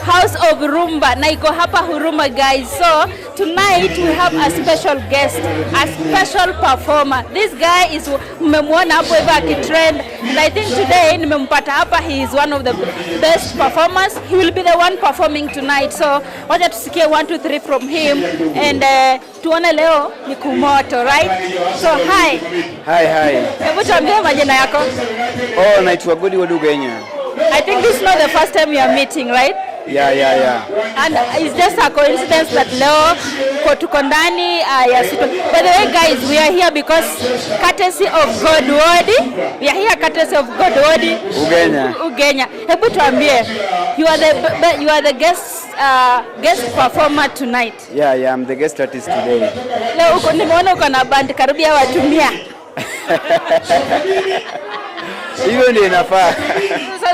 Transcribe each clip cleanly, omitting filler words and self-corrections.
House of Rumba na iko hapa Huruma guys. So tonight we have a special guest, a special performer. This guy is mmemwona hapo hivi akitrend, and I think today nimempata hapa. He is one of the best performers. He will be the one performing tonight. So wacha tusikie 1 2 3 from him and tuone leo ni kumoto, right? So hi. Hebu tuambie majina yako. Oh, naitwa Godi Wadugenya. I think this is not the first time you are meeting, right? Yeah. And it's just a coincidence that leo tuko ndani ya Sito. By the way guys, we are here because courtesy of Godwodi. We are here courtesy of Godwodi Ugenya. Hebu tuambie, you are the guest performer tonight. Yeah, I'm the guest artist today. Leo nimeona uko na band karibia watu 100. Hiyo ndio inafaa.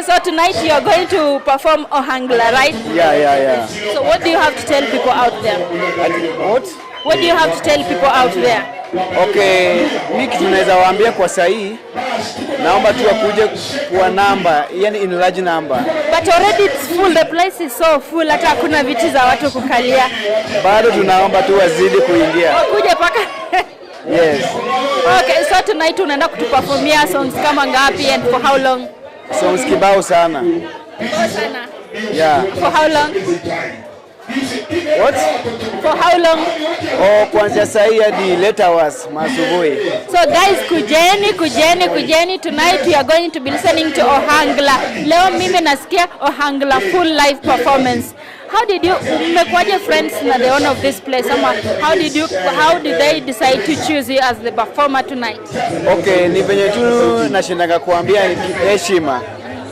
So tonight you are going to perform Ohangla, right? Yeah. So what do you have to tell people out there? What do you have to tell people out there? Okay, mimi kitu naweza waambia kwa sahi, naomba tu wakuje kwa namba, yani in large number. But already it's full, the place is so full, hata hakuna viti za watu kukalia. Bado tunaomba tu wazidi kuingia. Wakuje paka. Yes. Okay, so tonight unaenda kutuperformia songs kama ngapi and for how long? Songs kibao sana. Sana. Yeah. For how long? What? For how long? Oh, kuanzia saa hii hadi late hours masubuhi. So guys, kujeni. Tonight we are going to be listening to Ohangla. Leo mimi nasikia Ohangla full live performance. How did mmekuaje friends na the owner of this place? Ama how did they decide to choose you as the performer tonight? Okay, ni venye tu nashindaga kuambia heshima.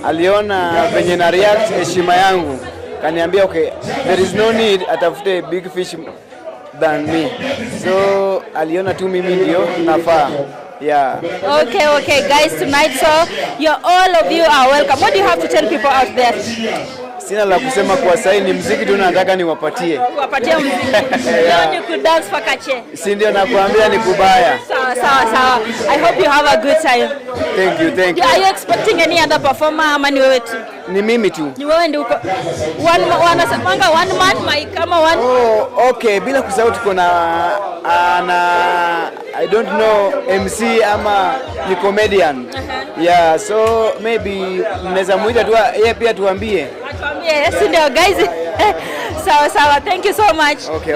Aliona venye na react heshima yangu. Kaniambia okay, there is no need atafute big fish than me. So aliona tu mimi ndio nafaa. Yeah. Okay guys, tonight so all of you are welcome. What do you have to tell people out there? Sina la kusema kwa sasa, ni muziki tu nataka niwapatie. Wapatie muziki. Leo ni ku dance paka che. Si ndio nakwambia ni kubaya. Sawa. I hope you have a good time. Thank you. Are you expecting any other performer ama ni wewe tu? Ni mimi tu. Ni wewe ndio uko. Wanasemanga one man mic kama one. Oh, okay, bila kusahau tuko na I don't know MC ama ni comedian. Yeah, so maybe mnaweza muita tu yeye pia tuambie. Atuambie, yes ndio guys. Sawa. Thank you so much. Okay.